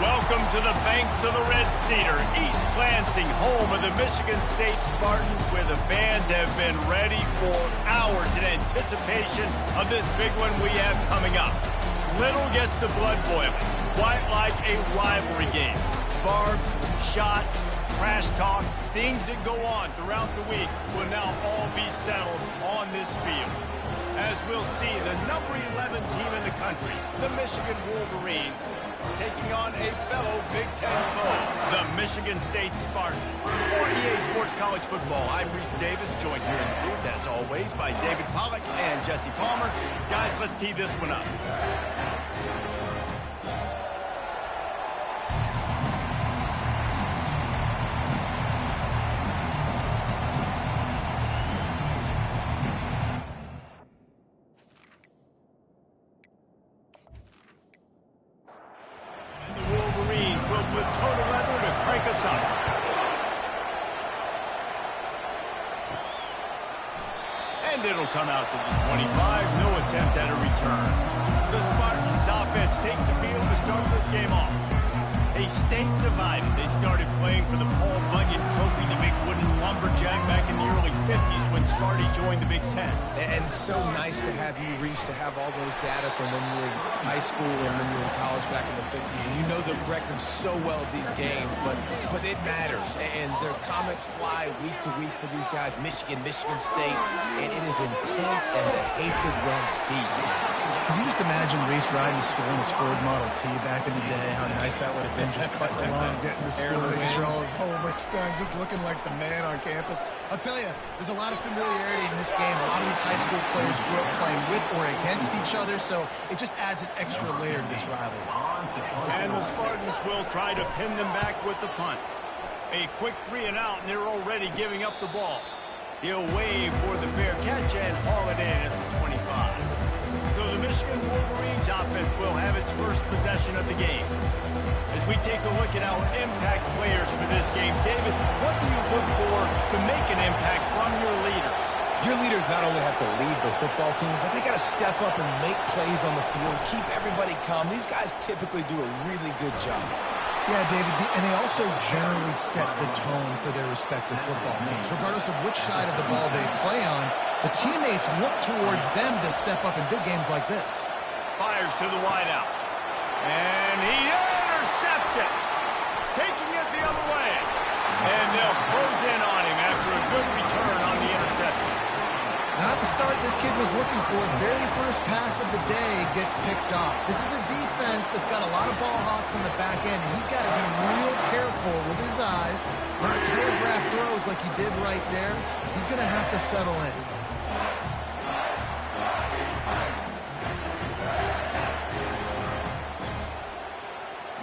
Welcome to the banks of the Red Cedar, East Lansing, home of the Michigan State Spartans, where the fans have been ready for hours in anticipation of this big one we have coming up. Little gets the blood boiling, quite like a rivalry game. Barbs, shots, trash talk, things that go on throughout the week will now all be settled on this field. As we'll see, the number 11 team in the country, the Michigan Wolverines, taking on a fellow Big Ten foe, the Michigan State Spartans. For EA Sports College Football, I'm Reese Davis, joined here in the booth, as always, by David Pollack and Jesse Palmer. Guys, let's tee this one up. And it'll come out to the 25, no attempt at a return. The Spartans offense takes the field to start this game off. A state divided. They started playing for the Paul Bunyan Trophy, the big wooden lumberjack, back in the early 50s when Sparty joined the Big Ten. And it's so nice to have you, Reese, to have all those data from when you were in high school and when you were in college back in the 50s. And you know the records so well of these games, but it matters. And their comments fly week to week for these guys. Michigan, Michigan State, and it is intense and the hatred runs deep. Can you just imagine Reese riding to school in his Ford Model T back in the day? How nice that would have been, just putting along, getting to school, making sure all his homework's done, just looking like the man on campus. I'll tell you, there's a lot of familiarity in this game. A lot of these high school players grew up playing with or against each other, so it just adds an extra layer to this rivalry. And the Spartans will try to pin them back with the punt. A quick 3 and out, and they're already giving up the ball. He'll wave for the fair catch and haul it in at the 25. So the Michigan Wolverines offense will have its first possession of the game. As we take a look at our impact players for this game, David, what do you look for to make an impact from your leaders? Your leaders not only have to lead the football team, but they got to step up and make plays on the field, keep everybody calm. These guys typically do a really good job. Yeah, David, and they also generally set the tone for their respective football teams. Regardless of which side of the ball they play on, the teammates look towards them to step up in big games like this. Fires to the wideout. And he intercepts it, taking it the other way. And they'll close in on him after a good return on the interception. Not the start this kid was looking for. Very first pass of the day gets picked off. This is a defense that's got a lot of ball hawks in the back end. He's got to be real careful with his eyes, not telegraph throws like he did right there. He's going to have to settle in.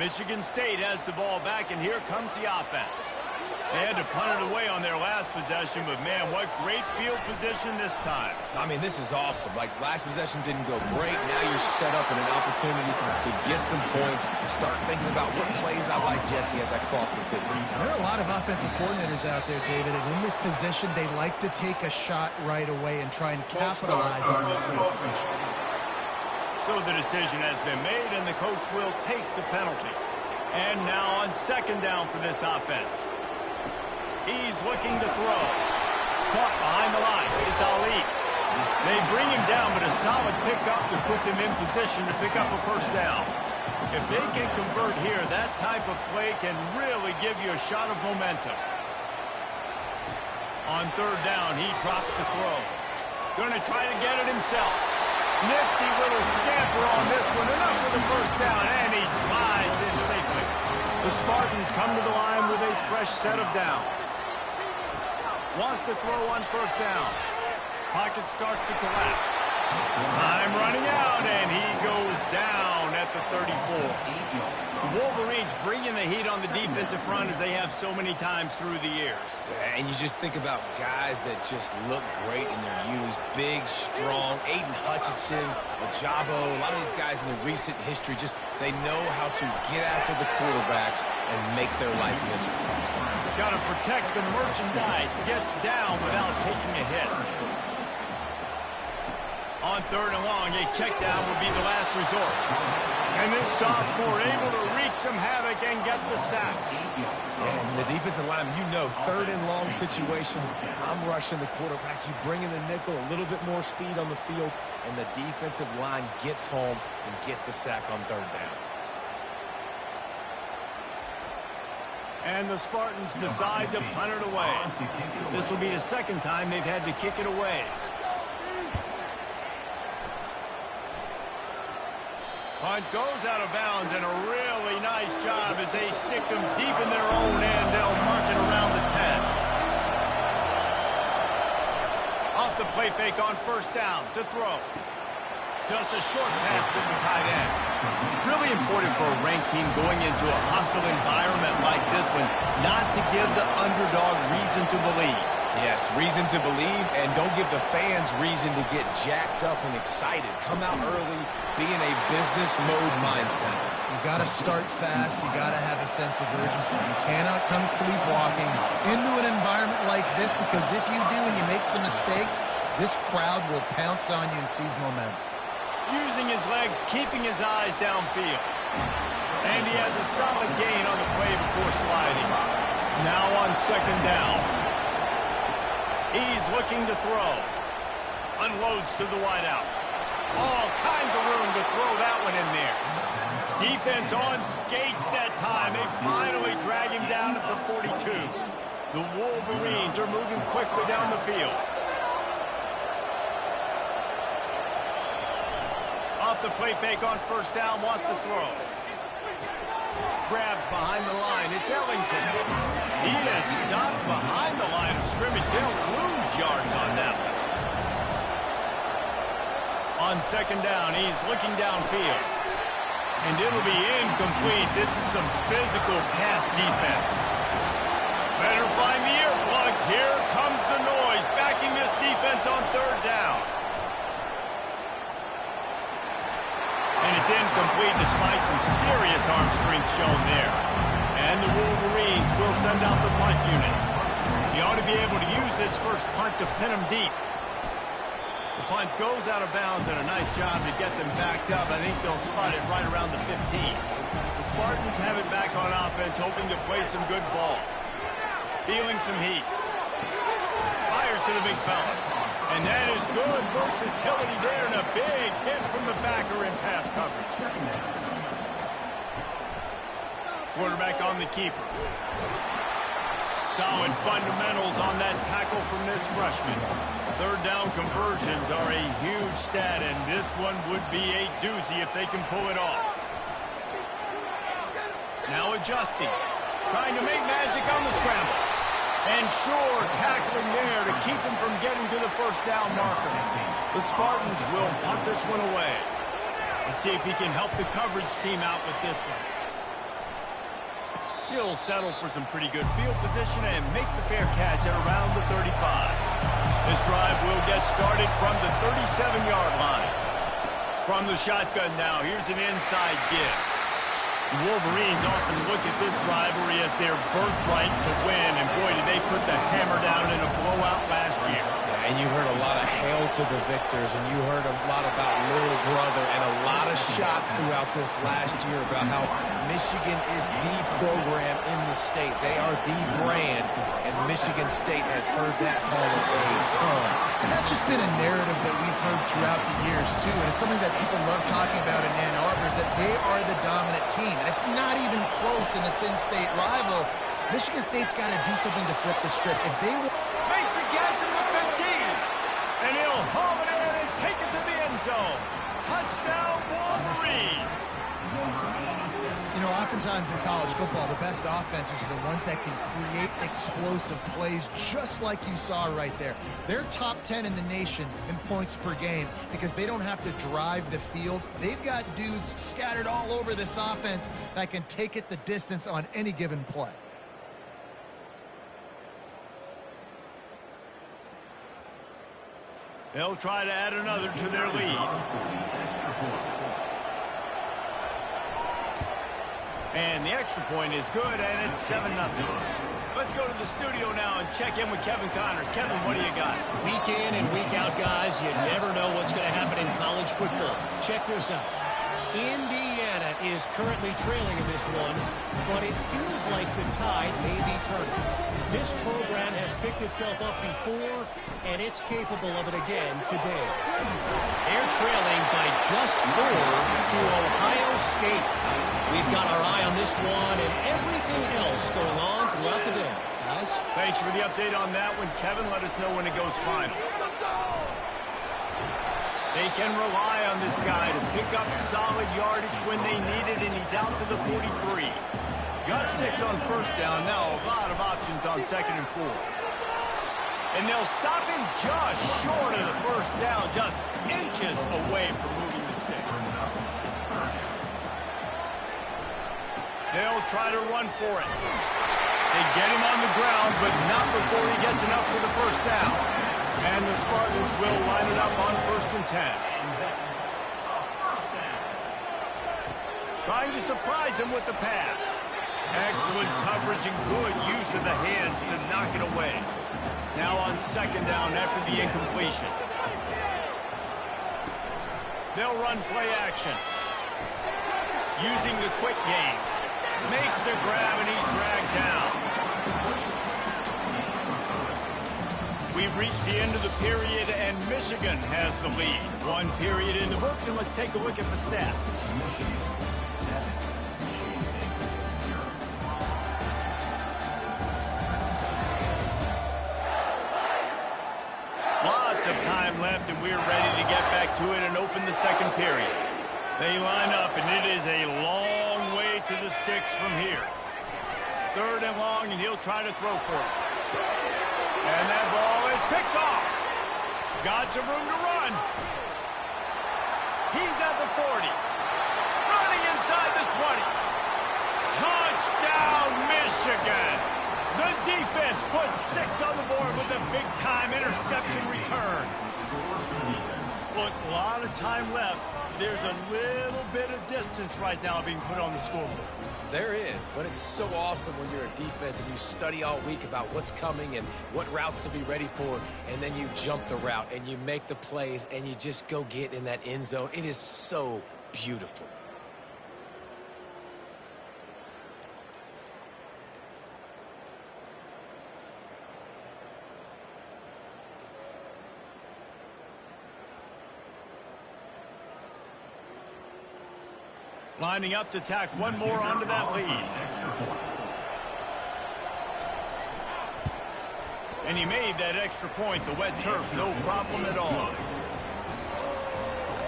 Michigan State has the ball back, and here comes the offense. They had to punt it away on their last possession, but man, what great field position this time. I mean, this is awesome. Like, last possession didn't go great. Now you're set up in an opportunity to get some points. Start thinking about what plays I like, Jesse, as I cross the 50. There are a lot of offensive coordinators out there, David, and in this position, they like to take a shot right away and try and capitalize on this field position. So the decision has been made, and the coach will take the penalty. And now on second down for this offense. He's looking to throw. Caught behind the line. It's Ali. They bring him down, but a solid pickup will put them in position to pick up a first down. If they can convert here, that type of play can really give you a shot of momentum. On third down, he drops the throw. Going to try to get it himself. Nifty little scamper on this one. Enough for the first down, and he slides in safely. The Spartans come to the line with a fresh set of downs. Wants to throw on first down. Pocket starts to collapse. Time running out, and he goes down at the 34. The Wolverines bringing the heat on the defensive front as they have so many times through the years. And you just think about guys that just look great in their youth. Big, strong, Aiden Hutchinson, Ajabo, a lot of these guys in the recent history, just they know how to get after the quarterbacks and make their life miserable. Got to protect the merchandise. Gets down without taking a hit. On third and long, a check down will be the last resort. And this sophomore able to wreak some havoc back and get the sack. And the defensive line, you know, third and long situations, I'm rushing the quarterback. You bring in the nickel, a little bit more speed on the field, and the defensive line gets home and gets the sack on third down. And the Spartans decide to punt it away. This will be the second time they've had to kick it away. Punt goes out of bounds, and a really nice job as they stick them deep in their own end. They'll mark it around the 10. Off the play fake on first down to throw. Just a short pass to the tight end. Really important for a ranked team going into a hostile environment like this one, not to give the underdog reason to believe. Yes, reason to believe, and don't give the fans reason to get jacked up and excited. Come out early, be in a business mode mindset. You got to start fast. You got to have a sense of urgency. You cannot come sleepwalking into an environment like this, because if you do and you make some mistakes, this crowd will pounce on you and seize momentum. Using his legs, keeping his eyes downfield. And he has a solid gain on the play before sliding. Now on second down. He's looking to throw. Unloads to the wideout. All kinds of room to throw that one in there. Defense on skates that time. They finally drag him down at the 42. The Wolverines are moving quickly down the field. Off the play fake on first down, wants to throw. Grabbed behind the line, it's Ellington. He is stopped behind the line of scrimmage. They'll lose yards on that one. On second down, he's looking downfield. And it'll be incomplete. This is some physical pass defense. Better find the earplugs. Here comes the noise, backing this defense on third down. And it's incomplete despite some serious arm strength shown there. And the Wolverines will send out the punt unit. He ought to be able to use this first punt to pin him deep. The punt goes out of bounds, and a nice job to get them backed up. I think they'll spot it right around the 15. The Spartans have it back on offense, hoping to play some good ball. Feeling some heat. Fires to the big fella. And that is good versatility there, and a big hit from the backer in pass coverage. Quarterback on the keeper. Solid fundamentals on that tackle from this freshman. Third down conversions are a huge stat, and this one would be a doozy if they can pull it off. Now adjusting. Trying to make magic on the scramble. And sure, tackling there to keep him from getting to the first down marker. The Spartans will punt this one away. Let's see if he can help the coverage team out with this one. He'll settle for some pretty good field position and make the fair catch at around the 35. This drive will get started from the 37-yard line. From the shotgun now, here's an inside give. The Wolverines often look at this rivalry as their birthright to win, and boy, did they put the hammer down in a blowout last year. Yeah, and you heard a lot of hail to the victors, and you heard a lot about little brother, and a lot of shots throughout this last year about how Michigan is the program in the state. They are the brand, and Michigan State has heard that call a ton. And that's just been a narrative that we've heard throughout the years, too. And it's something that people love talking about in Ann Arbor, is that they are the dominant team. And it's not even close in this in-state rival. Michigan State's got to do something to flip the script. If they makes a catch at the 15, and he'll haul it in and take it to the end zone. Touchdown, Wolverines. You know, oftentimes in college football, the best offenses are the ones that can create explosive plays, just like you saw right there. They're top 10 in the nation in points per game because they don't have to drive the field. They've got dudes scattered all over this offense that can take it the distance on any given play. They'll try to add another to their lead. And the extra point is good, and it's 7-0. Let's go to the studio now and check in with Kevin Connors. Kevin, what do you got? Week in and week out, guys, you never know what's going to happen in college football. Check this out. Indiana is currently trailing in this one, but but it feels like the tide may be turning. This program has picked itself up before, and it's capable of it again today. They're trailing by just 4 to Ohio State. We've got our eye on this one and everything else going on throughout the day. Guys? Thanks for the update on that one, Kevin. Let us know when it goes final. They can rely on this guy to pick up solid yardage when they need it, and he's out to the 43. Got 6 on first down. Now a lot of options on 2nd and 4. And they'll stop him just short of the first down, just inches away from moving the sticks. They'll try to run for it. They get him on the ground, but not before he gets enough for the first down. And the Spartans will line it up on 1st and 10. Trying to surprise him with the pass. Excellent coverage and good use of the hands to knock it away. Now on 2nd down after the incompletion. They'll run play action. Using the quick game. Makes the grab and he's dragged down. We've reached the end of the period and Michigan has the lead. 1 period in the books, and let's take a look at the stats. Lots of time left, and we're ready to get back to it and open the 2nd period. They line up, and it is a long way to the sticks from here. 3rd and long, and he'll try to throw for it. And that ball is picked off. Got some room to run. He's at the 40. Running inside the 20. Touchdown, Michigan. The defense puts 6 on the board with a big-time interception return. Look, a lot of time left. There's a little bit of distance right now being put on the scoreboard. There is, but it's so awesome when you're a defense and you study all week about what's coming and what routes to be ready for, and then you jump the route and you make the plays and you just go get in that end zone. It is so beautiful. Lining up to tack one more onto that lead. And he made that extra point, the wet turf, no problem at all.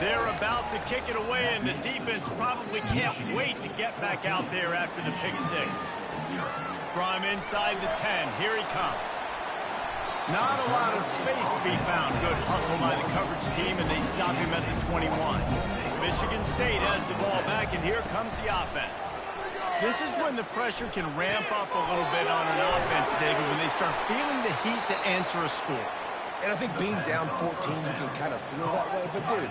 They're about to kick it away, and the defense probably can't wait to get back out there after the pick 6. From inside the 10, here he comes. Not a lot of space to be found. Good hustle by the coverage team, and they stop him at the 21. Michigan State has the ball back, and here comes the offense. This is when the pressure can ramp up a little bit on an offense, David, when they start feeling the heat to answer a score. And I think being down 14, you can kind of feel that way. But, dude,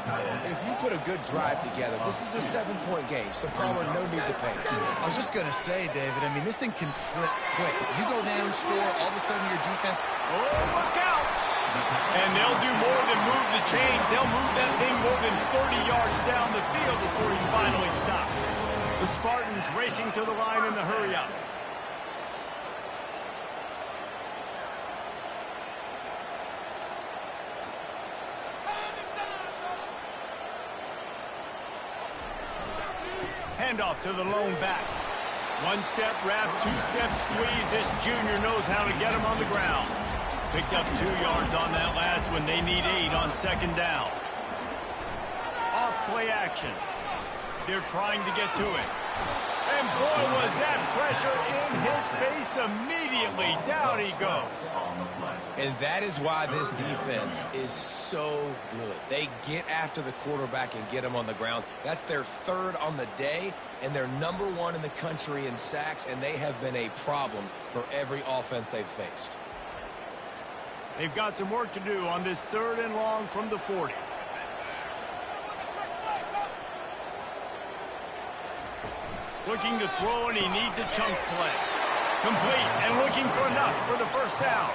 if you put a good drive together, this is a 7-point game, so Palmer, no need to panic. I was just going to say, David, I mean, this thing can flip quick. You go down, score, all of a sudden your defense... Oh, look out! And they'll do more than move the chains. They'll move that thing more than 30 yards down the field before he's finally stopped. The Spartans racing to the line in the hurry-up. Handoff to the lone back. 1-step wrap, 2-step squeeze. This junior knows how to get him on the ground. Picked up 2 yards on that last one. They need 8 on 2nd down. Off play action. They're trying to get to it. And boy, was that pressure in his face immediately. Down he goes. And that is why this defense is so good. They get after the quarterback and get him on the ground. That's their 3rd on the day, and they're number 1 in the country in sacks, and they have been a problem for every offense they've faced. They've got some work to do on this 3rd and long from the 40. Looking to throw, and he needs a chunk play. Complete, and looking for enough for the first down.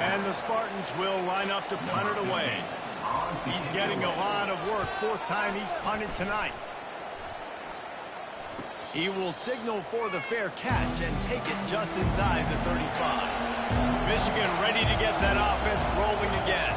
And the Spartans will line up to punt it away. He's getting a lot of work. 4th time he's punted tonight. He will signal for the fair catch and take it just inside the 35. Michigan ready to get that offense rolling again.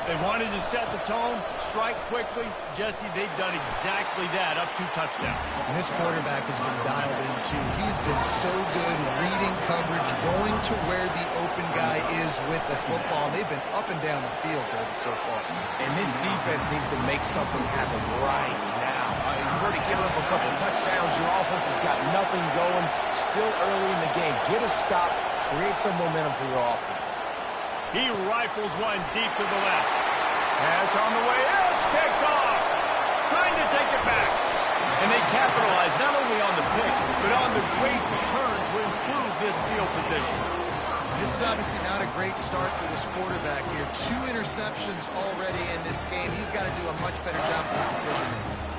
They wanted to set the tone, strike quickly. Jesse, they've done exactly that up to touchdown. And this quarterback has been dialed in, too. He's been so good reading coverage, going to where the open guy is with the football. And they've been up and down the field, David, so far. And this defense needs to make something happen right now. You've already given up a couple touchdowns. Your offense has got nothing going. Still early in the game. Get a stop. Create some momentum for your offense. He rifles one deep to the left. Pass on the way. It's picked off. Trying to take it back. And they capitalize not only on the pick, but on the great return to improve this field position. This is obviously not a great start for this quarterback here. 2 interceptions already in this game. He's got to do a much better job with his decision-making.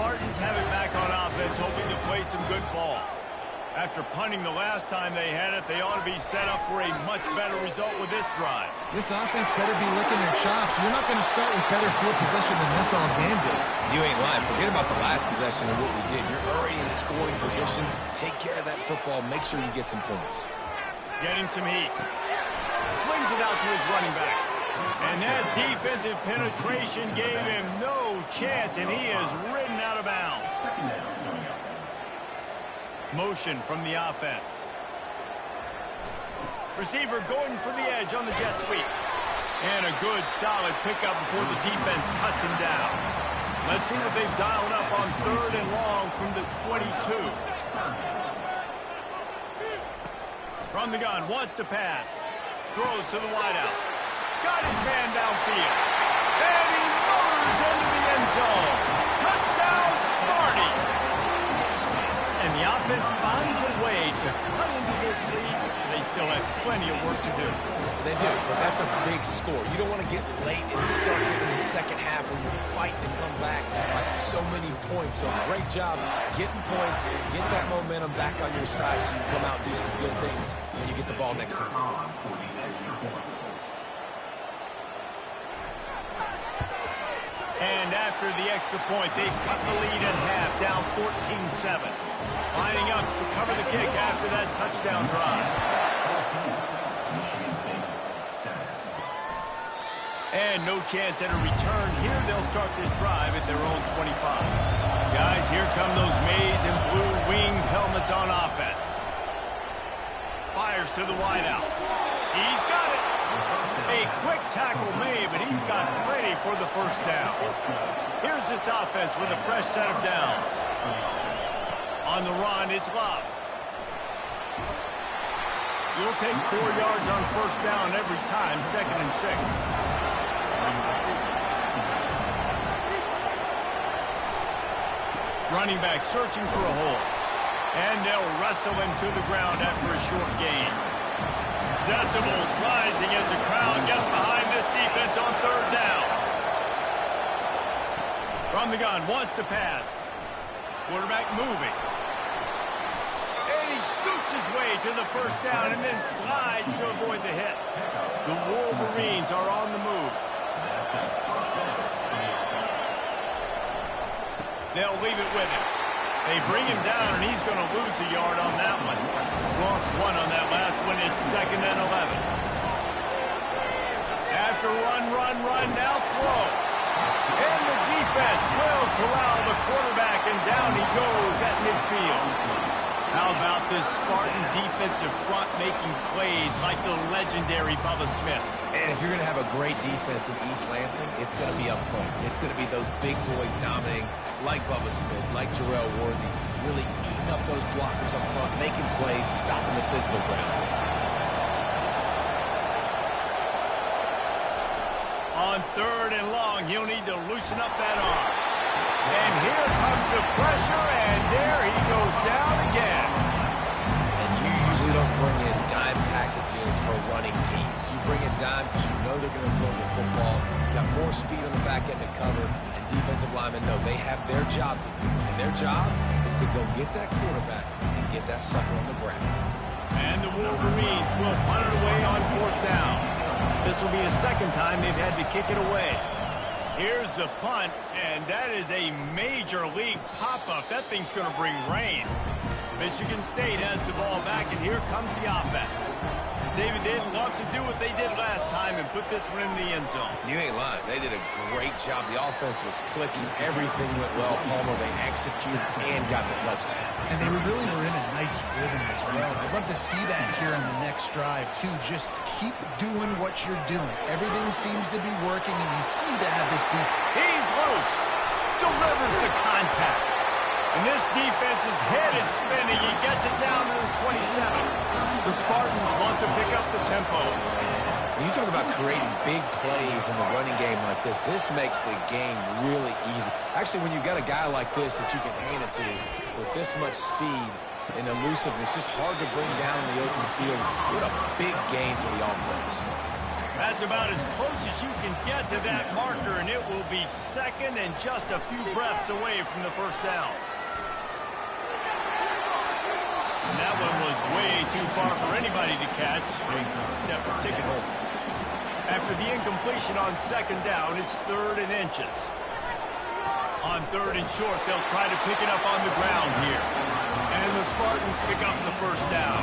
Spartans have it back on offense, hoping to play some good ball. After punting the last time they had it, they ought to be set up for a much better result with this drive. This offense better be licking their chops. You're not going to start with better field position than this all game did. You ain't lying. Forget about the last possession and what we did. You're already in scoring position. Take care of that football. Make sure you get some points. Getting some heat. Flings it out to his running back. And that defensive penetration gave him no chance, and he is ridden out of bounds. Motion from the offense. Receiver going for the edge on the jet sweep. And a good, solid pickup before the defense cuts him down. Let's see what they've dialed up on 3rd and long from the 22. From the gun, wants to pass. Throws to the wideout. Got his man downfield. And he motors into the end zone. Touchdown, Sparty. And the offense finds a way to cut into this lead. They still have plenty of work to do. They do, but that's a big score. You don't want to get late and start getting the second half when you're fighting to come back by so many points. So great job getting points, get that momentum back on your side so you can come out and do some good things when you get the ball next time. And after the extra point, they've cut the lead at half, down 14-7. Lining up to cover the kick after that touchdown drive. And no chance at a return here. They'll start this drive at their own 25. Guys, here come those maize and blue winged helmets on offense. Fires to the wideout. He's got it. A quick tackle made, but he's got ready for the first down. Here's this offense with a fresh set of downs. On the run, it's Love. You'll take 4 yards on first down every time, 2nd and 6. Running back searching for a hole. And they'll wrestle him to the ground after a short gain. Decibels rising as the crowd gets behind this defense on 3rd down. From the gun, wants to pass. Quarterback moving. And he scoots his way to the first down and then slides to avoid the hit. The Wolverines are on the move. They'll leave it with him. They bring him down, and he's going to lose a yard on that one. Lost 1 on that last one. It's 2nd and 11. After run, now throw. And the defense will corral the quarterback, and down he goes at midfield. How about this Spartan defensive front making plays like the legendary Bubba Smith? And if you're going to have a great defense in East Lansing, it's going to be up front. It's going to be those big boys dominating, like Bubba Smith, like Jarrell Worthy, really eating up those blockers up front, making plays, stopping the physical ground. On 3rd and long, he'll need to loosen up that arm. And here comes the pressure, and there he goes down again. And you usually don't bring in dime packages for running teams. You bring in dime because you know they're going to throw the football. You got more speed on the back end to cover, and defensive linemen know they have their job to do. And their job is to go get that quarterback and get that sucker on the ground. And the Wolverines will punt it away on 4th down. This will be the second time they've had to kick it away. Here's the punt, and that is a major league pop-up. That thing's going to bring rain. Michigan State has the ball back, and here comes the offense. David, they'd love to do what they did last time and put this one in the end zone. You ain't lying. They did a great job. The offense was clicking. Everything went well. Palmer, they executed and got the touchdown. And they really were in a nice rhythm as well. I'd love to see that here on the next drive, too. Just keep doing what you're doing. Everything seems to be working, and you seem to have this defense. He's loose. Delivers the contact. And this defense's head is spinning. He gets it down to the 27. The Spartans want to pick up the tempo. When you talk about creating big plays in the running game like this makes the game really easy. Actually, when you've got a guy like this that you can hand it to with this much speed and elusiveness, just hard to bring down in the open field. What a big game for the offense. That's about as close as you can get to that marker, and it will be second and just a few breaths away from the first down. And that one was way too far for anybody to catch, except for ticket holders. After the incompletion on second down, it's 3rd and inches. On 3rd and short, they'll try to pick it up on the ground here. And the Spartans pick up the first down.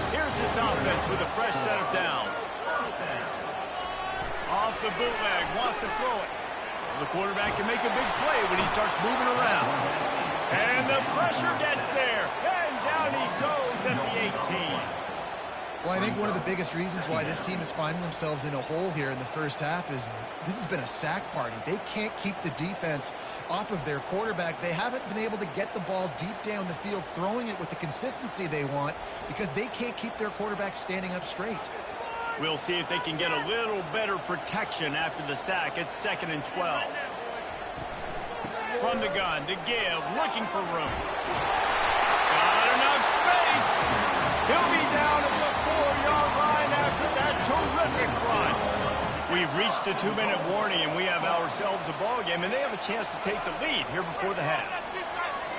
Here's this offense with a fresh set of downs. Off the bootleg, wants to throw it. The quarterback can make a big play when he starts moving around. And the pressure gets there. And down he goes at the 18. Well, I think one of the biggest reasons why this team is finding themselves in a hole here in the first half is this has been a sack party. They can't keep the defense off of their quarterback. They haven't been able to get the ball deep down the field, throwing it with the consistency they want because they can't keep their quarterback standing up straight. We'll see if they can get a little better protection after the sack. It's 2nd and 12. From the gun, to give, looking for room. Got enough space. He'll be down at the 4-yard line after that terrific run. We've reached the 2-minute warning, and we have ourselves a ball game, and they have a chance to take the lead here before the half.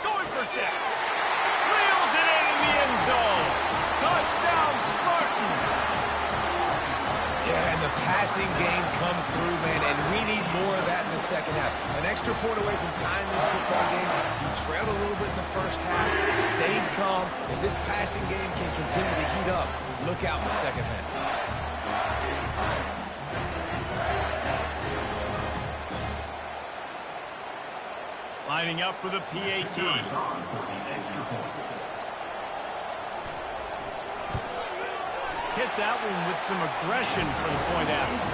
Going for 6. Reels it in the end zone. Touchdown, Spartans. Yeah, and the passing game comes through, man, and we need more of that in the second half. An extra point away from tying this football game. You trailed a little bit in the first half, stayed calm. If this passing game can continue to heat up, look out in the second half. Lining up for the PAT. Hit that one with some aggression for the point after.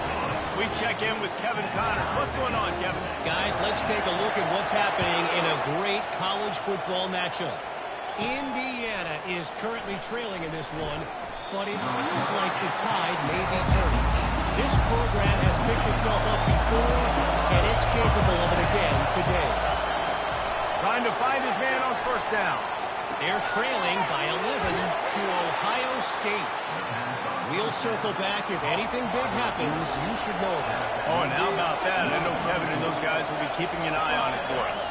We check in with Kevin Connors. What's going on, Kevin? Guys, let's take a look at what's happening in a great college football matchup. Indiana is currently trailing in this one, but it feels like the tide may be turning. This program has picked itself up before, and it's capable of it again today. Trying to find his man on first down. They're trailing by 11 to Ohio State. We'll circle back. If anything big happens, you should know about it. Oh, and how about that? I know Kevin and those guys will be keeping an eye on it for us.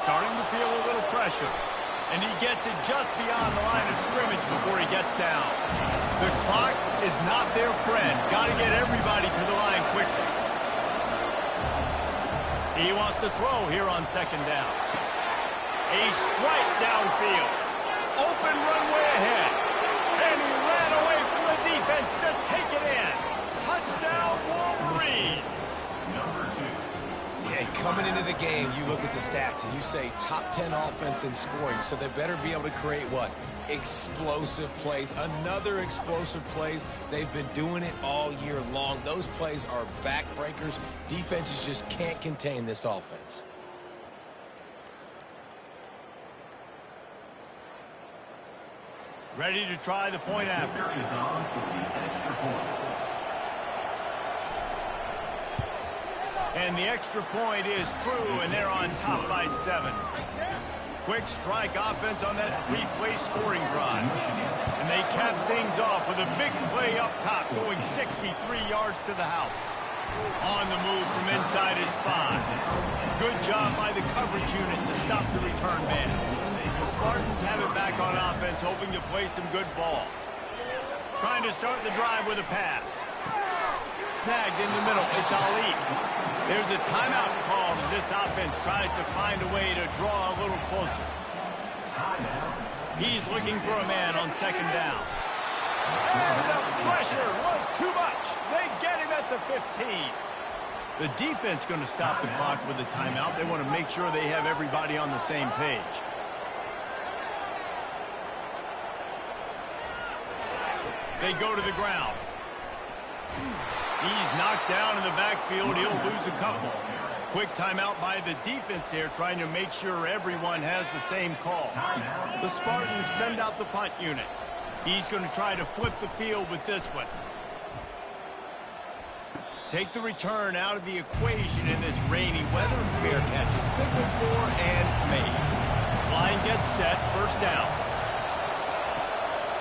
Starting to feel a little pressure. And he gets it just beyond the line of scrimmage before he gets down. The clock is not their friend. Got to get everybody to the line quickly. He wants to throw here on second down. A strike downfield. Open runway ahead. And he ran away from the defense to take it in. Touchdown, Wolverines. Yeah, coming into the game, you look at the stats and you say top 10 offense in scoring, so they better be able to create what? Explosive plays. Another explosive plays. They've been doing it all year long. Those plays are backbreakers. Defenses just can't contain this offense. Ready to try the point after. And the extra point is true, and they're on top by 7. Quick strike offense on that 3-play scoring drive. And they cap things off with a big play up top, going 63 yards to the house. On the move from inside his 5. Good job by the coverage unit to stop the return man. The Spartans have it back on offense, hoping to play some good ball. Trying to start the drive with a pass. Snagged in the middle. It's Ali. There's a timeout called as this offense tries to find a way to draw a little closer. He's looking for a man on second down. And the pressure was too much. They get him at the 15. The defense going to stop the clock with a timeout. They want to make sure they have everybody on the same page. They go to the ground. He's knocked down in the backfield. He'll lose a couple. Quick timeout by the defense there, trying to make sure everyone has the same call. The Spartans send out the punt unit. He's going to try to flip the field with this one. Take the return out of the equation in this rainy weather. Fair catch is signaled for and made. Line gets set, first down.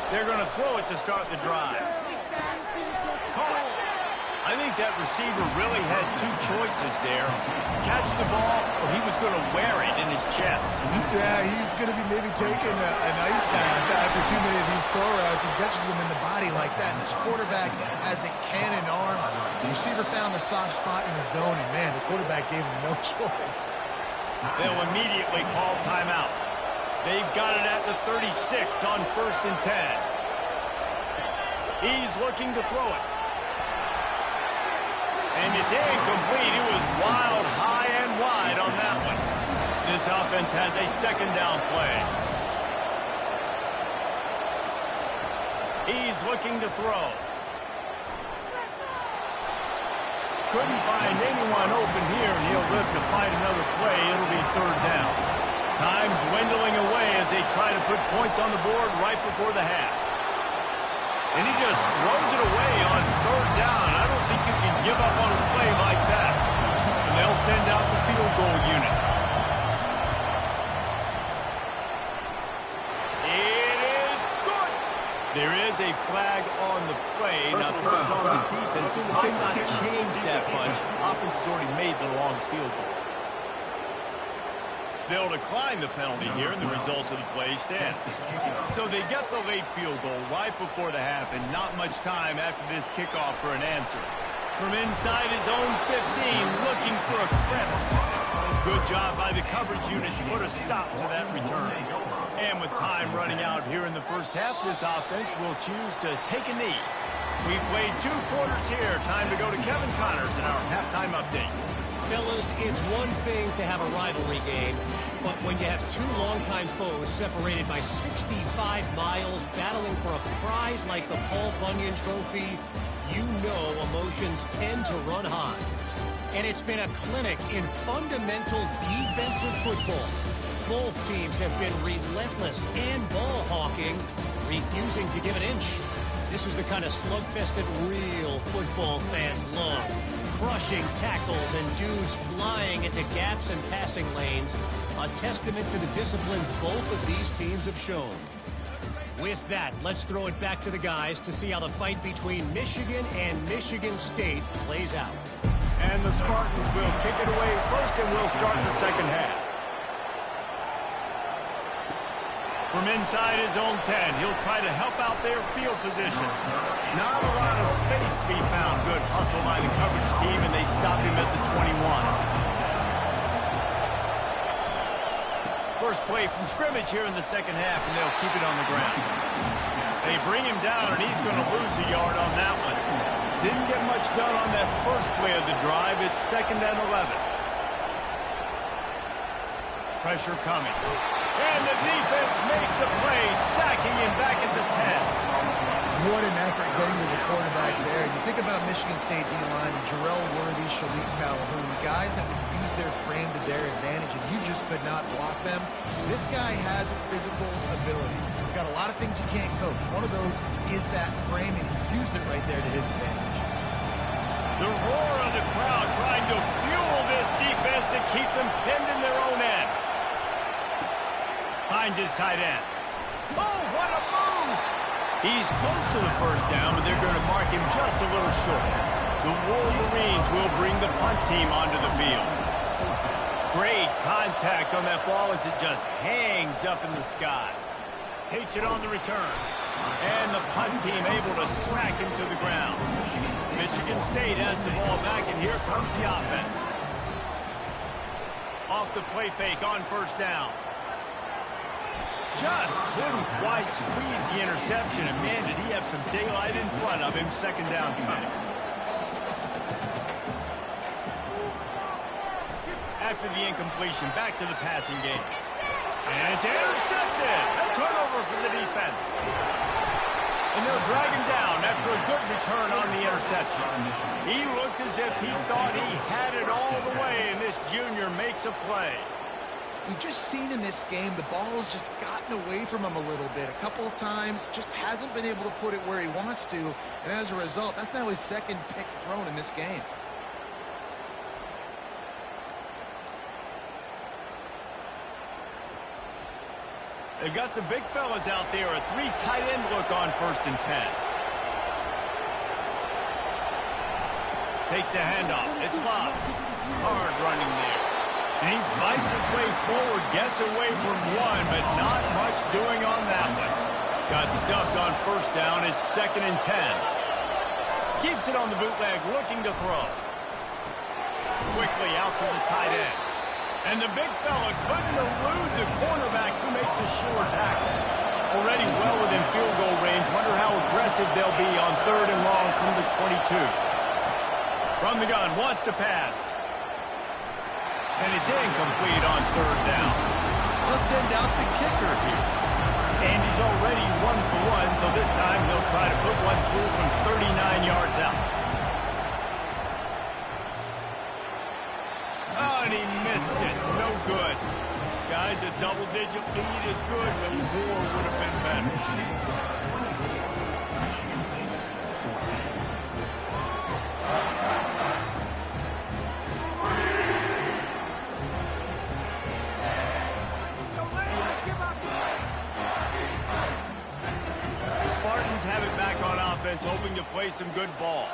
They're going to throw it to start the drive. Call. I think that receiver really had two choices there. Catch the ball, or he was going to wear it in his chest. Yeah, he's going to be maybe taking an ice bath after too many of these throw routes. He catches them in the body like that. And this quarterback has a cannon arm. The receiver found the soft spot in the zone, and, man, the quarterback gave him no choice. They'll immediately call timeout. They've got it at the 36 on 1st and 10. He's looking to throw it. And it's incomplete. It was wild, high, and wide on that one. This offense has a second down play. He's looking to throw. Couldn't find anyone open here, and he'll live to fight another play. It'll be third down. Time dwindling away as they try to put points on the board right before the half. And he just throws it away on third down. I don't think you can give up on a play like that. And they'll send out the field goal unit. It is good. There is a flag on the play. Now, this is on the defense. It might not change that much. Offense has already made the long field goal. They'll decline the penalty here, and the result of the play stands. So they get the late field goal right before the half, and not much time after this kickoff for an answer. From inside his own 15, looking for a crevice. Good job by the coverage unit to put a stop to that return. And with time running out here in the first half, this offense will choose to take a knee. We've played 2 quarters here. Time to go to Kevin Connors in our halftime update. Fellas, it's one thing to have a rivalry game, but when you have 2 longtime foes separated by 65 miles battling for a prize like the Paul Bunyan Trophy, you know emotions tend to run high. And it's been a clinic in fundamental defensive football. Both teams have been relentless and ball hawking, refusing to give an inch. This is the kind of slugfest that real football fans love. Crushing tackles and dudes flying into gaps and passing lanes. A testament to the discipline both of these teams have shown. With that, let's throw it back to the guys to see how the fight between Michigan and Michigan State plays out. And the Spartans will kick it away first, and we'll start the second half. From inside his own 10, he'll try to help out their field position. Not a lot of space to be found. Good hustle by the coverage team, and they stop him at the 21. First play from scrimmage here in the second half, and they'll keep it on the ground. They bring him down, and he's going to lose a yard on that one. Didn't get much done on that first play of the drive. It's 2nd and 11. Pressure coming. And the defense makes a play, sacking him back at the 10. What an effort getting to the quarterback there. You think about Michigan State D-line, Jarrell Worthy, Shalik Calhoun, guys that would use their frame to their advantage, and you just could not block them. This guy has a physical ability. He's got a lot of things you can't coach. One of those is that frame, and he used it right there to his advantage. The roar of the crowd trying to fuel this defense to keep them pinned in their own end. Finds his tight end. Oh, what a move! He's close to the first down, but they're going to mark him just a little short. The Wolverines will bring the punt team onto the field. Great contact on that ball as it just hangs up in the sky. Takes it on the return. And the punt team able to smack him to the ground. Michigan State has the ball back, and here comes the offense. Off the play fake on first down. Just couldn't quite squeeze the interception, and man, did he have some daylight in front of him. Second down coming. After the incompletion, back to the passing game. And it's intercepted. A turnover for the defense. And they'll drag him down after a good return on the interception. He looked as if he thought he had it all the way, and this junior makes a play. We've just seen in this game the ball has just gotten away from him a little bit. A couple of times, just hasn't been able to put it where he wants to. And as a result, that's now his second pick thrown in this game. They've got the big fellas out there. A 3 tight end look on 1st and 10. Takes the handoff. It's Love. Hard running there. And he fights his way forward. Gets away from one, but not much doing on that one. Got stuffed on 1st down. It's 2nd and 10. Keeps it on the bootleg, looking to throw. Quickly out to the tight end. And the big fella couldn't elude the cornerback who makes a sure tackle. Already well within field goal range. Wonder how aggressive they'll be on 3rd and long from the 22. From the gun, wants to pass. And it's incomplete on 3rd down. Let's send out the kicker here. And he's already 1 for 1, so this time he'll try to put one through from 39 yards out. Oh, and he missed it. No good. Guys, a double-digit lead is good, but more would have been better. The Spartans have it back on offense, hoping to play some good ball.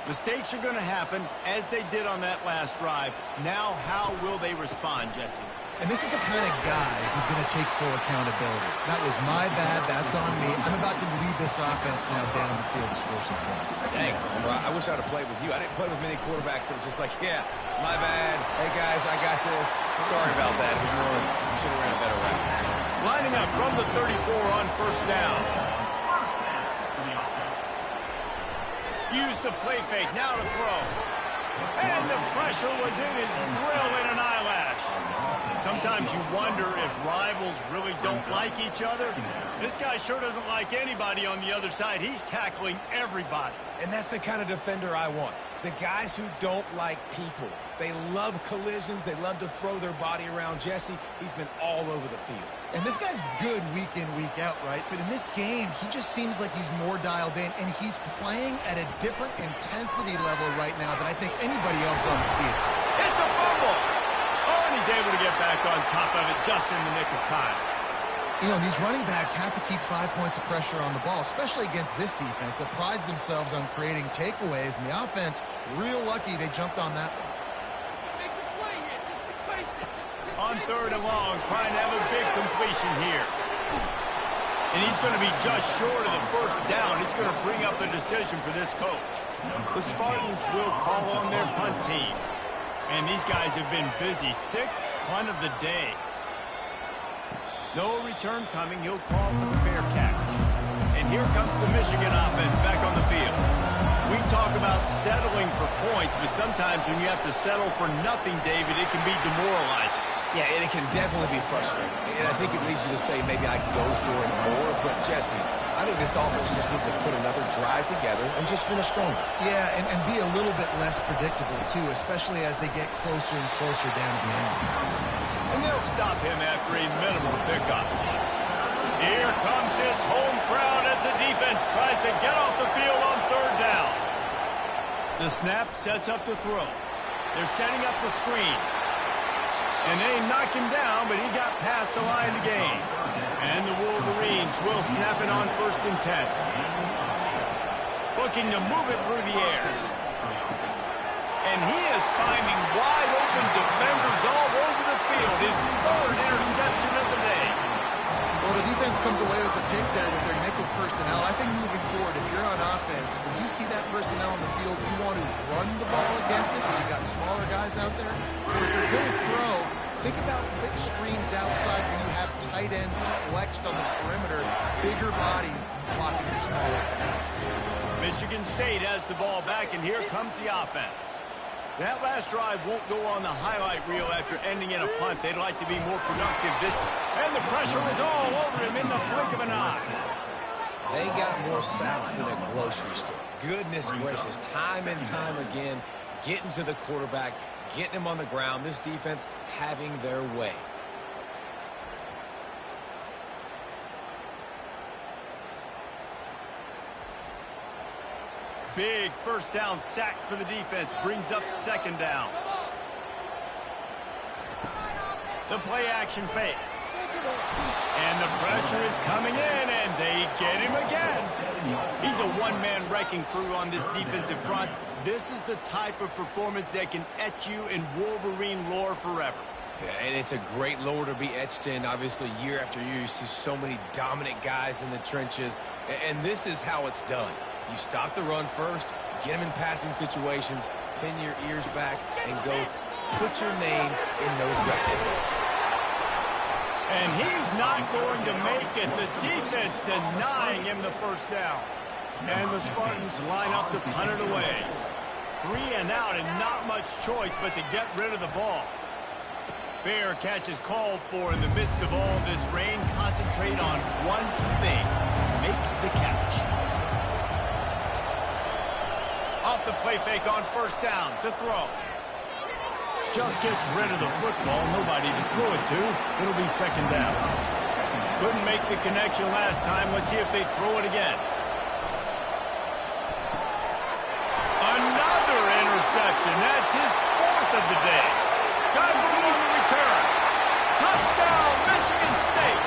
Mistakes are going to happen, as they did on that last drive. Now, how will they respond, Jesse? And this is the kind of guy who's going to take full accountability. That was my bad. That's on me. I'm about to lead this offense now down the field to score some points. Dang, bro, I wish I'd have played with you. I didn't play with many quarterbacks that were just like, yeah, my bad. Hey, guys, I got this. Sorry about that. You should have ran a better route. Lining up from the 34 on 1st down. Use the play fake, now to throw. And the pressure was in his grill in an eyelash. Sometimes you wonder if rivals really don't like each other. This guy sure doesn't like anybody on the other side. He's tackling everybody. And that's the kind of defender I want. The guys who don't like people. They love collisions. They love to throw their body around Jesse. He's been all over the field. And this guy's good week in, week out, right? But in this game, he just seems like he's more dialed in, and he's playing at a different intensity level right now than I think anybody else on the field. It's a fumble. Oh, and he's able to get back on top of it just in the nick of time. You know, these running backs have to keep 5 points of pressure on the ball, especially against this defense that prides themselves on creating takeaways, and the offense, real lucky they jumped on that one. On 3rd and long, trying to have a big completion here. And he's going to be just short of the 1st down. It's going to bring up a decision for this coach. The Spartans will call on their punt team. And these guys have been busy. 6th punt of the day. No return coming. He'll call for the fair catch. And here comes the Michigan offense back on the field. We talk about settling for points, but sometimes when you have to settle for nothing, David, it can be demoralizing. Yeah, and it can definitely be frustrating. And I think it leads you to say maybe I go for it more. But, Jesse, I think this offense just needs to put another drive together and just finish stronger. Yeah, and be a little bit less predictable, too, especially as they get closer and closer down to the end zone. And they'll stop him after a minimal pickup. Here comes this home crowd as the defense tries to get off the field on 3rd down. The snap sets up the throw. They're setting up the screen. And they knock him down, but he got past the line to gain. And the Wolverines will snap it on 1st and 10. Looking to move it through the air. And he is finding wide open defenders all over the field. His 3rd interception of the day. Well, the defense defense comes away with the pick there with their nickel personnel. I think moving forward, if you're on offense, when you see that personnel on the field, you want to run the ball against it because you've got smaller guys out there. But if you're going to throw, think about quick screens outside where you have tight ends flexed on the perimeter, bigger bodies blocking smaller guys. Michigan State has the ball back, and here comes the offense. That last drive won't go on the highlight reel after ending in a punt. They'd like to be more productive this time. And the pressure is all over him in the blink of an eye. They got more sacks than a grocery store. Goodness gracious, time and time again, getting to the quarterback, getting him on the ground. This defense having their way. Big first down sack for the defense. Brings up second down. The play action fake. And the pressure is coming in, and they get him again. He's a one-man wrecking crew on this defensive front. This is the type of performance that can etch you in Wolverine lore forever. Yeah, and it's a great lore to be etched in. Obviously, year after year, you see so many dominant guys in the trenches. And this is how it's done. You stop the run first, get them in passing situations, pin your ears back, and go put your name in those record books. And he's not going to make it. The defense denying him the first down. And the Spartans line up to punt it away. 3 and out, and not much choice but to get rid of the ball. Fair catch is called for in the midst of all this rain. Concentrate on one thing. Make the catch. Off the play fake on first down to throw. Just gets rid of the football. Nobody to throw it to. It'll be second down. Couldn't make the connection last time. Let's see if they throw it again. Another interception. That's his 4th of the day. Godwin on the return. Touchdown, Michigan State.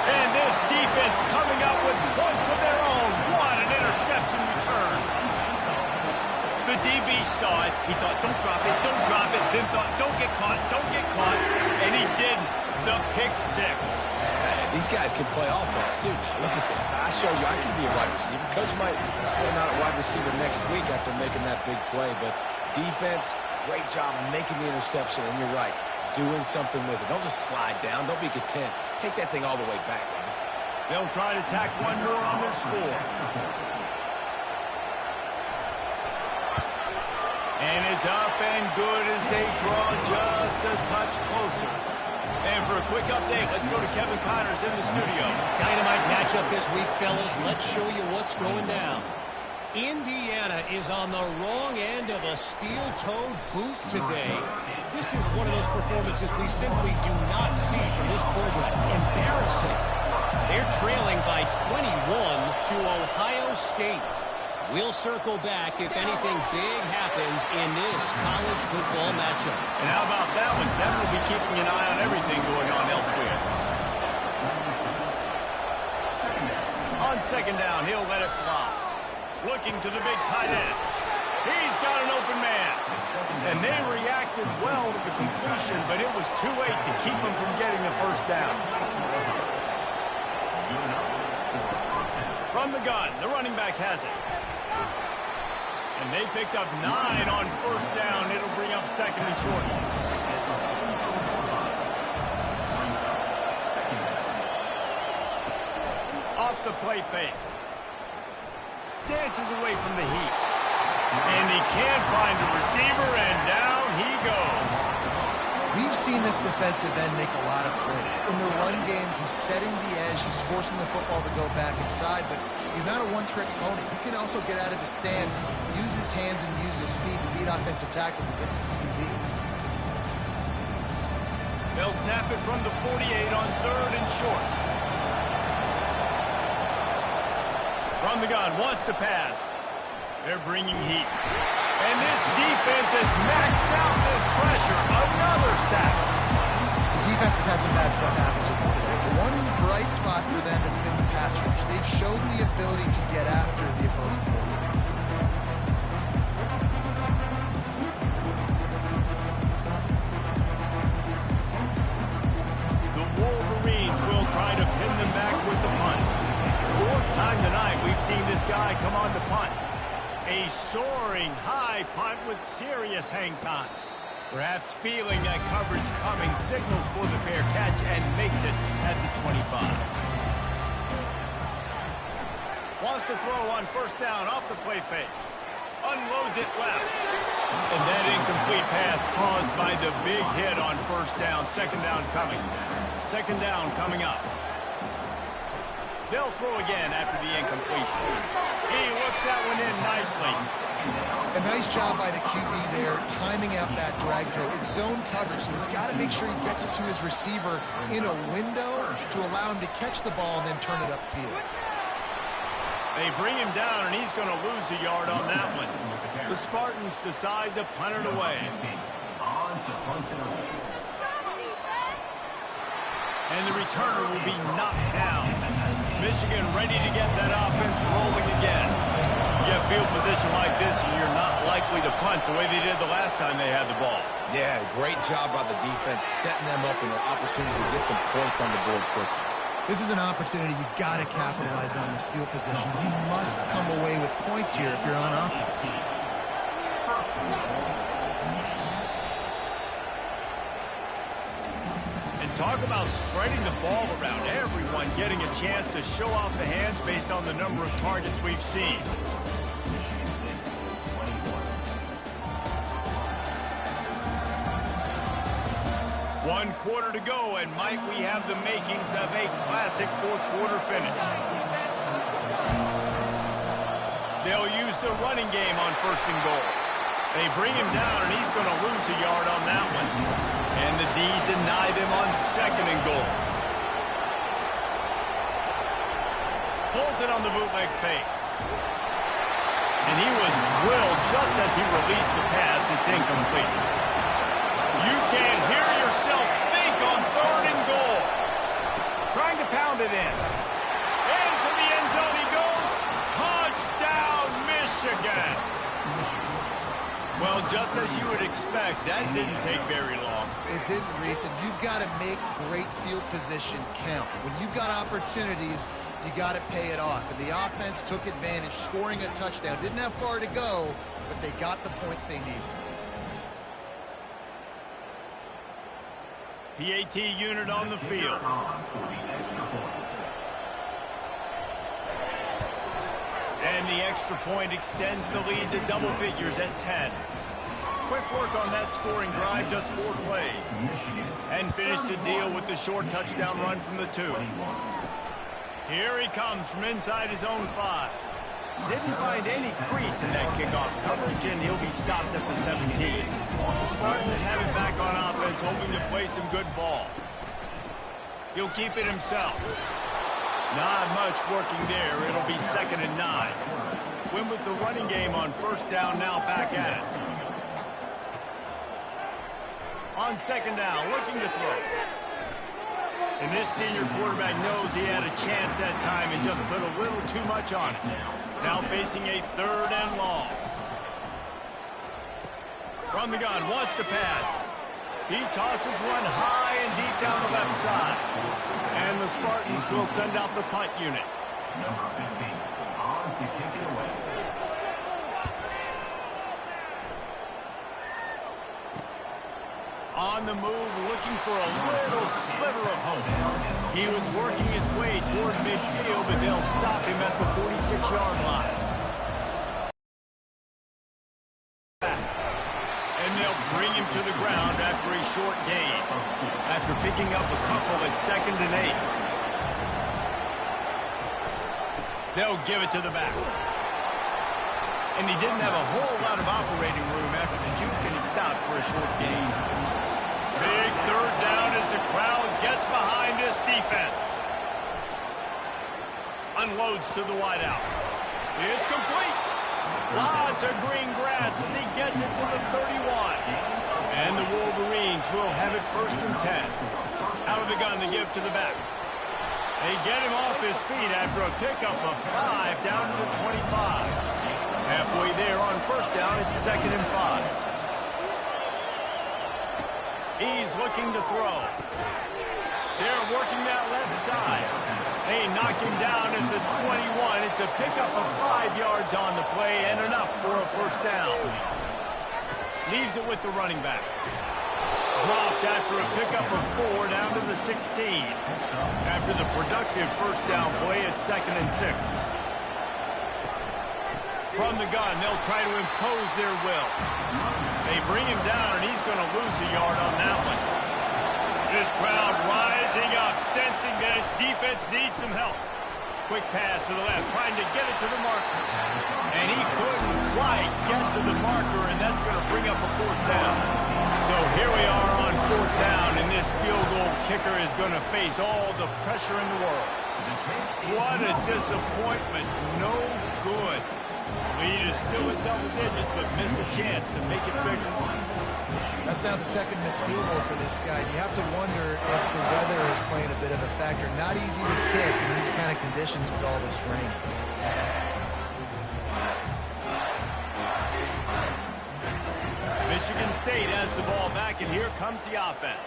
And this defense coming up with points of their own. What an interception return. The DB saw it. He thought, don't drop it, don't drop it. Then thought, don't get caught, don't get caught. And he didn't. The pick 6. These guys can play offense, too. Now, look at this. I show you I can be a wide receiver. Coach might split him out at wide receiver next week after making that big play. But defense, great job making the interception. And you're right, doing something with it. Don't just slide down. Don't be content. Take that thing all the way back, man. They'll try to tack one more on their score. And it's up and good as they draw just a touch closer. And for a quick update, let's go to Kevin Connors in the studio. Dynamite matchup this week, fellas. Let's show you what's going down. Indiana is on the wrong end of a steel-toed boot today. This is one of those performances we simply do not see from this program. Embarrassing. They're trailing by 21 to Ohio State. We'll circle back if anything big happens in this college football matchup. And how about that one? Kevin will be keeping an eye on everything going on elsewhere. On second down, he'll let it fly. Looking to the big tight end. He's got an open man. And they reacted well to the completion, but it was too late to keep him from getting the first down. From the gun, the running back has it. And they picked up 9 on first down. It'll bring up second and short. Off the play fake. Dances away from the heat. And he can't find a receiver, and down he goes. We've seen this defensive end make a lot of plays. In the run game, he's setting the edge. He's forcing the football to go back inside, but he's not a one-trick pony. He can also get out of his stance, use his hands, and use his speed to beat offensive tackles and get to the QB. They'll snap it from the 48 on third and short. From the gun, wants to pass. They're bringing heat. And this defense has maxed out this pressure. Another sack. The defense has had some bad stuff happen to them today. The one bright spot for them has been the pass rush. They've shown the ability to get after the opposing quarterback. The Wolverines will try to pin them back with the seen this guy come on to punt. A soaring high punt with serious hang time. Perhaps feeling that coverage coming, signals for the fair catch and makes it at the 25. Wants to throw on first down off the play fake. Unloads it left. And that incomplete pass caused by the big hit on first down. Second down coming. Second down coming up. They'll throw again after the incompletion. He works that one in nicely. A nice job by the QB there, timing out that drag throw. It's zone coverage, so he's got to make sure he gets it to his receiver in a window to allow him to catch the ball and then turn it upfield. They bring him down, and he's going to lose a yard on that one. The Spartans decide to punt it away. And the returner will be knocked down. Michigan ready to get that offense rolling again. You have field position like this, and you're not likely to punt the way they did the last time they had the ball. Yeah, great job by the defense, setting them up in an opportunity to get some points on the board quickly. This is an opportunity you've got to capitalize on this field position. You must come away with points here if you're on offense. Talk about spreading the ball around. Everyone getting a chance to show off the hands based on the number of targets we've seen. One quarter to go, and might we have the makings of a classic fourth quarter finish. They'll use the running game on first and goal. They bring him down, and he's going to lose a yard on that one. And the D deny them on second and goal. Pulls it on the bootleg fake. And he was drilled just as he released the pass. It's incomplete. You can't hear yourself think on third and goal. Trying to pound it in. Into the end zone he goes. Touchdown, Michigan. Well, just as you would expect, that didn't take very long. It didn't, Reese, and you've got to make great field position count. When you've got opportunities, you got to pay it off. And the offense took advantage, scoring a touchdown. Didn't have far to go, but they got the points they needed. PAT unit on the field. And the extra point extends the lead to double figures at 10. Quick work on that scoring drive, just 4 plays. And finished the deal with the short touchdown run from the 2. Here he comes from inside his own 5. Didn't find any crease in that kickoff coverage, and he'll be stopped at the 17. The Spartans have it back on offense, hoping to play some good ball. He'll keep it himself. Not much working there. It'll be second and 9. Win with the running game on first down, now back at it. On second down, looking to throw. And this senior quarterback knows he had a chance that time and just put a little too much on it. Now facing a third and long. From the gun, wants to pass. He tosses one high and deep down the left side. And the Spartans will send out the punt unit. Number 15, on to kick it away. On the move, looking for a little sliver of hope. He was working his way toward midfield, but they'll stop him at the 46-yard line. And they'll bring him to the ground after a short gain, after picking up a couple at second and 8. They'll give it to the back. And he didn't have a whole lot of operating room after the juke, and he stopped for a short gain. Big third down as the crowd gets behind this defense. Unloads to the wideout. It's complete. Lots of green grass as he gets it to the 31. And the Wolverines will have it first and 10. Out of the gun to give to the back. They get him off his feet after a pickup of 5 down to the 25. Halfway there on first down, it's second and 5. He's looking to throw. They're working that left side. They knock him down at the 21. It's a pickup of 5 yards on the play and enough for a first down. Leaves it with the running back. Dropped after a pickup of 4 down to the 16. After the productive first down play, it's 2nd and 6. From the gun, they'll try to impose their will. They bring him down, and he's going to lose a yard on that one. This crowd rising up, sensing that its defense needs some help. Quick pass to the left, trying to get it to the marker. And he couldn't quite get to the marker, and that's going to bring up a 4th down. So here we are on 4th down, and this field goal kicker is going to face all the pressure in the world. What a disappointment. No good. Lead is still at double digits, but missed a chance to make it bigger. That's now the 2nd missed field goal for this guy. You have to wonder if the weather is playing a bit of a factor. Not easy to kick in these kind of conditions with all this rain. Michigan State has the ball back, and here comes the offense.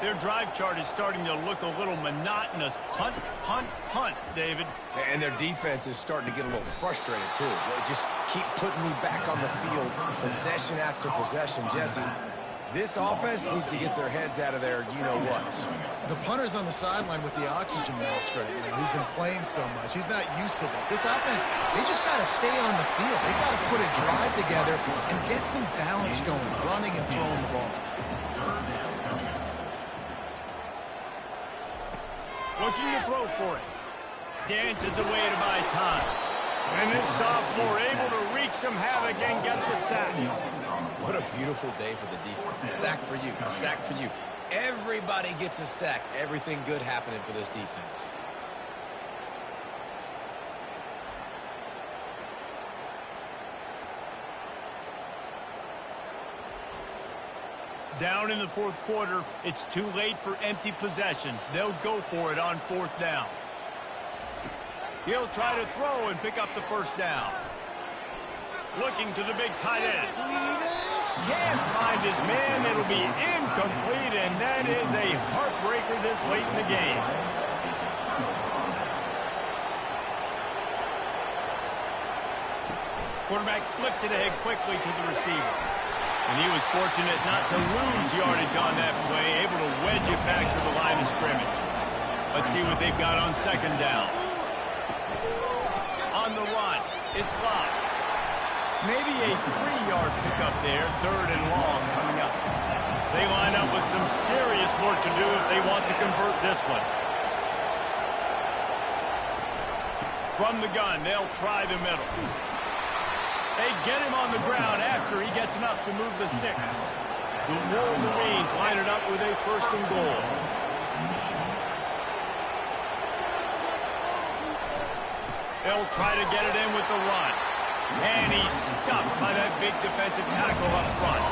Their drive chart is starting to look a little monotonous. Punt, punt, punt, David. And their defense is starting to get a little frustrated, too. They just keep putting me back on the field, possession after possession. Jesse, this offense needs to get their heads out of their you-know-whats. The punter's on the sideline with the oxygen mask right now. He's been playing so much. He's not used to this. This offense, they just got to stay on the field. They got to put a drive together and get some balance going, running and throwing the ball. Looking to throw for it. Dances away to buy time. And this sophomore able to wreak some havoc and get the sack. What a beautiful day for the defense. A sack for you. A sack for you. Everybody gets a sack. Everything good happening for this defense. Down in the 4th quarter, it's too late for empty possessions. They'll go for it on 4th down. He'll try to throw and pick up the first down. Looking to the big tight end. Can't find his man. It'll be incomplete, and that is a heartbreaker this late in the game. Quarterback flips it ahead quickly to the receiver. And he was fortunate not to lose yardage on that play, able to wedge it back to the line of scrimmage. Let's see what they've got on 2nd down. On the run, it's locked. Maybe a 3-yard pickup there, 3rd and long coming up. They line up with some serious work to do if they want to convert this one. From the gun, they'll try the middle. They get him on the ground after he gets enough to move the sticks. The Wolverines line it up with a 1st and goal. They'll try to get it in with the run. And he's stuffed by that big defensive tackle up front.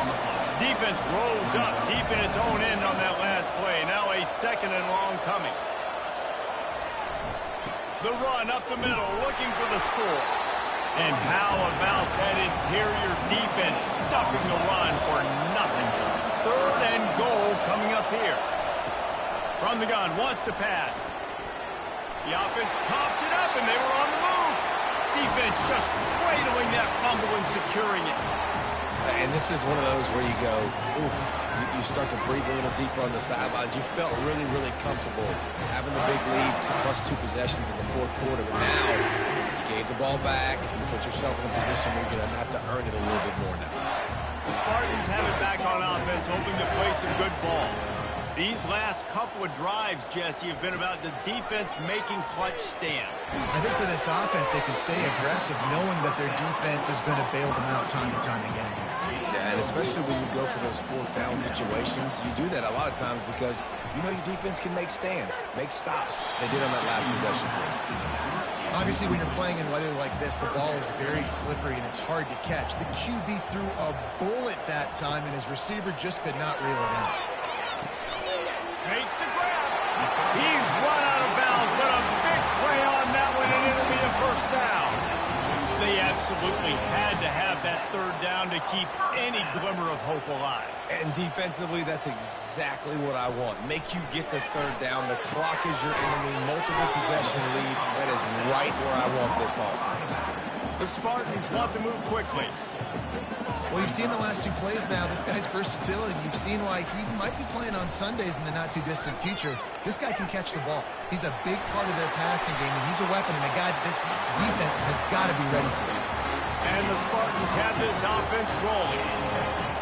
Defense rolls up deep in its own end on that last play. Now a 2nd and long coming. The run up the middle, looking for the score. And how about that interior defense stuffing the run for nothing? 3rd and goal coming up here. From the gun, wants to pass. The offense pops it up, and they were on the move. Defense just cradling that fumble and securing it. And this is one of those where you go, ooh, you start to breathe a little deeper on the sidelines. You felt really, really comfortable having the big lead plus 2 possessions in the 4th quarter. But now, you gave the ball back. You put yourself in a position where you're going to have to earn it a little bit more now. The Spartans have it back on offense, hoping to play some good ball. These last couple of drives, Jesse, have been about the defense making clutch stand. I think for this offense, they can stay aggressive knowing that their defense is going to bail them out time and time again. Yeah, and especially when you go for those 4th down situations, you do that a lot of times because you know your defense can make stands, make stops. They did on that last possession for you. Obviously, when you're playing in weather like this, the ball is very slippery and it's hard to catch. The QB threw a bullet that time, and his receiver just could not reel it in. Makes the grab. He's run out of bounds, but a big play on that one, and it'll be a first down. they absolutely had to have that third down to keep any glimmer of hope alive. And defensively, that's exactly what I want. Make you get the third down. The clock is your enemy. Multiple possession lead. That is right where I want this offense. The Spartans want to move quickly. Well, you've seen the last 2 plays now. This guy's versatility. You've seen why he might be playing on Sundays in the not-too-distant future. This guy can catch the ball. He's a big part of their passing game, and he's a weapon, and a guy that this defense has got to be ready for. And the Spartans have this offense rolling.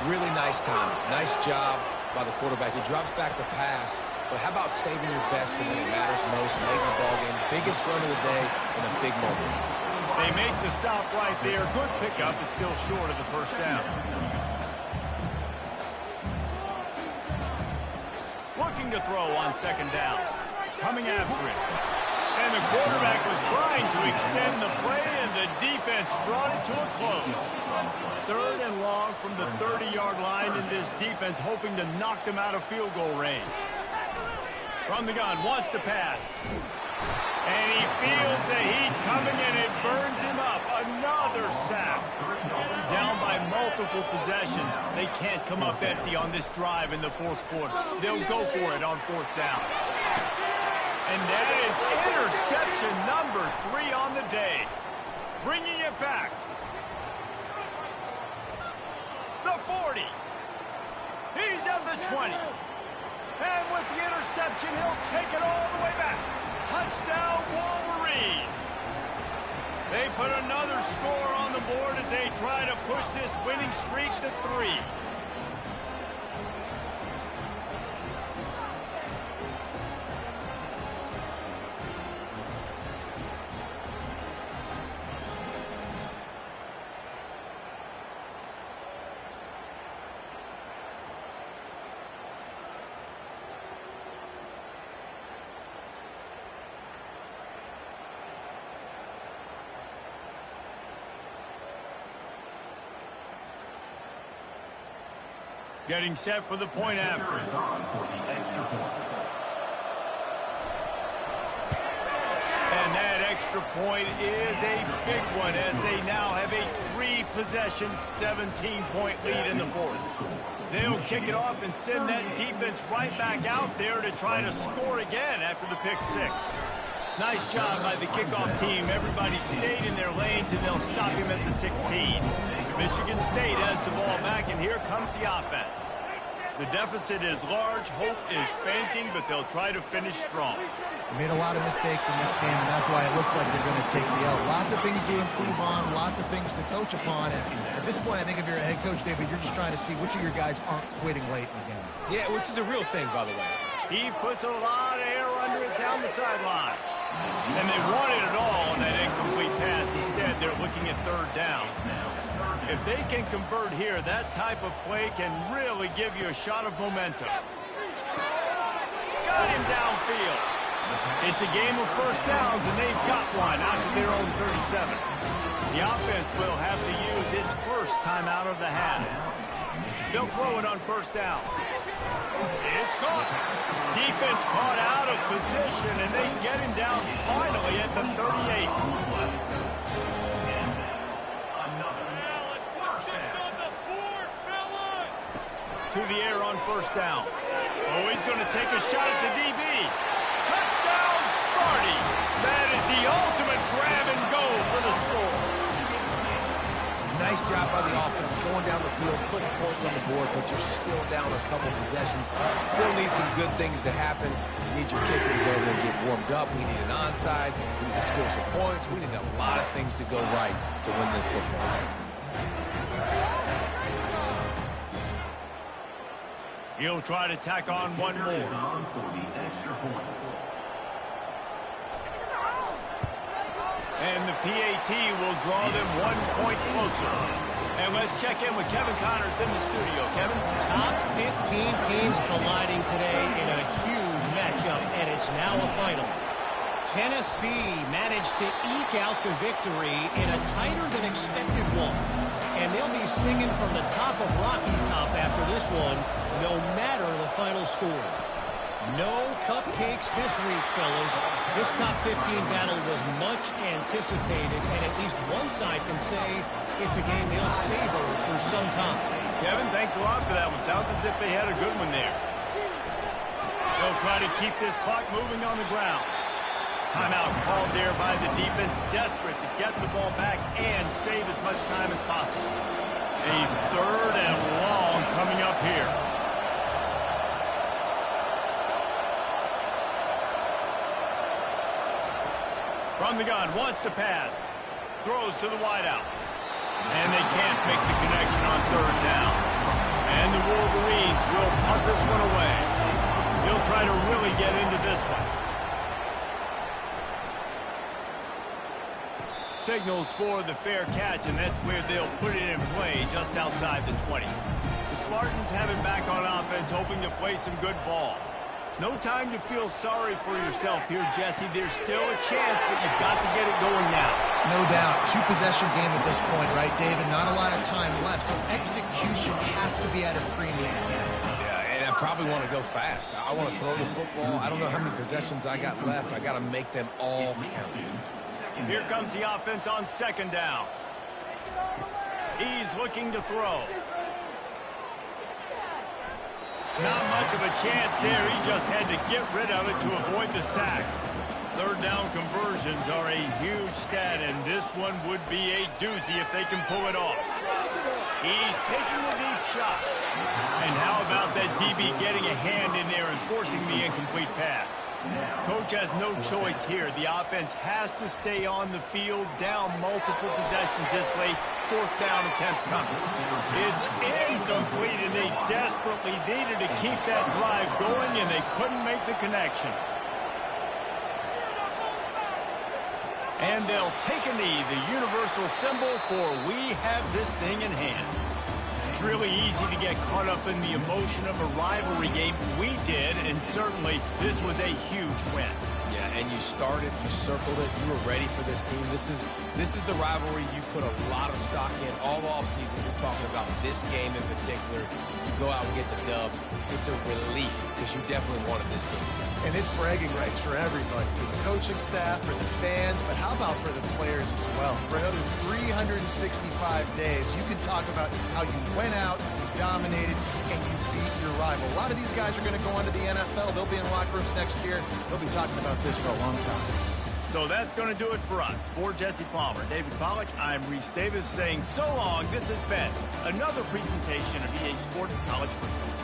Really nice time. Nice job by the quarterback. He drops back to pass, but how about saving your best for when it matters most late in the ballgame? Biggest run of the day in a big moment. They make the stop right there. Good pickup, but still short of the first down. Looking to throw on second down. Coming after it. And the quarterback was trying to extend the play, and the defense brought it to a close. 3rd and long from the 30-yard line, and this defense hoping to knock them out of field goal range. From the gun, wants to pass. And he feels the heat coming, and it burns him up. Another sack. Down by multiple possessions. They can't come up empty on this drive in the 4th quarter. They'll go for it on 4th down. And that is interception number 3 on the day. Bringing it back. The 40. He's at the 20. And with the interception, he'll take it all the way back. Touchdown, Wolverines. They put another score on the board as they try to push this winning streak to 3. Getting set for the point after. And that extra point is a big one as they now have a 3-possession, 17-point lead in the 4th. They'll kick it off and send that defense right back out there to try to score again after the pick 6. Nice job by the kickoff team. Everybody stayed in their lanes, and they'll stop him at the 16. Michigan State has the ball back, and here comes the offense. The deficit is large. Hope is fainting, but they'll try to finish strong. They made a lot of mistakes in this game, and that's why it looks like they're going to take the L. Lots of things to improve on, lots of things to coach upon. And at this point, I think if you're a head coach, David, you're just trying to see which of your guys aren't quitting late in the game. Yeah, which is a real thing, by the way. He puts a lot of air under it down the sideline. And they wanted it all on that incomplete pass. Instead, they're looking at 3rd down. If they can convert here, that type of play can really give you a shot of momentum. Got him downfield. It's a game of first downs, and they've got one out to their own 37. The offense will have to use its first timeout of the half. They'll throw it on 1st down. It's caught. Defense caught out of position, and they get him down finally at the 38. To the air on 1st down. Oh, he's going to take a shot at the DB. Touchdown, Sparty. That is the ultimate grab and go for the score. Nice job by the offense going down the field, putting points on the board, but you're still down a couple possessions. Still need some good things to happen. You need your kicker to go there and get warmed up. We need an onside. We need to score some points. We need a lot of things to go right to win this football game. He'll try to tack on one more. And the PAT will draw them 1 point closer. And let's check in with Kevin Connors in the studio. Kevin? Top 15 teams colliding today in a huge matchup, and it's now a final. Tennessee managed to eke out the victory in a tighter than expected one. And they'll be singing from the top of Rocky Top after this one, no matter the final score. No cupcakes this week, fellas. This top 15 battle was much anticipated, and at least one side can say it's a game they'll savor for some time. Kevin, thanks a lot for that one. Sounds as if they had a good one there. They'll try to keep this clock moving on the ground. Timeout called there by the defense, desperate to get the ball back and save as much time as possible. A 3rd and long coming up here. From the gun, wants to pass. Throws to the wideout. And they can't make the connection on 3rd down. And the Wolverines will punt this one away. He'll try to really get into this one. Signals for the fair catch, and that's where they'll put it in play just outside the 20. The Spartans have it back on offense, hoping to play some good ball. No time to feel sorry for yourself here, Jesse. There's still a chance, but you've got to get it going now. No doubt. 2-possession game at this point, right, David? Not a lot of time left, so execution has to be at a premium here. Yeah, and I probably want to go fast. I want to throw the football. I don't know how many possessions I got left. I got to make them all count. Here comes the offense on 2nd down. He's looking to throw. Not much of a chance there. He just had to get rid of it to avoid the sack. 3rd down conversions are a huge stat, and this one would be a doozy if they can pull it off. He's taking the deep shot. And how about that DB getting a hand in there and forcing the incomplete pass? Coach has no choice here. The offense has to stay on the field, down multiple possessions this late. 4th down attempt coming. It's incomplete, and they desperately needed to keep that drive going, and they couldn't make the connection. And they'll take a knee, the universal symbol for we have this thing in hand. It's really easy to get caught up in the emotion of a rivalry game. We did, and certainly this was a huge win. Yeah, and you started, you circled it, you were ready for this team. This is the rivalry you put a lot of stock in all offseason. You're talking about this game in particular. You go out and get the dub. It's a relief because you definitely wanted this team. And it's bragging rights for everybody, for the coaching staff, for the fans, but how about for the players as well? For another 365 days, you can talk about how you went out, you dominated, and you beat your rival. A lot of these guys are going to go on to the NFL. They'll be in locker rooms next year. They'll be talking about this for a long time. So that's going to do it for us. For Jesse Palmer, David Pollack, I'm Reese Davis saying so long. This has been another presentation of EA Sports College Football.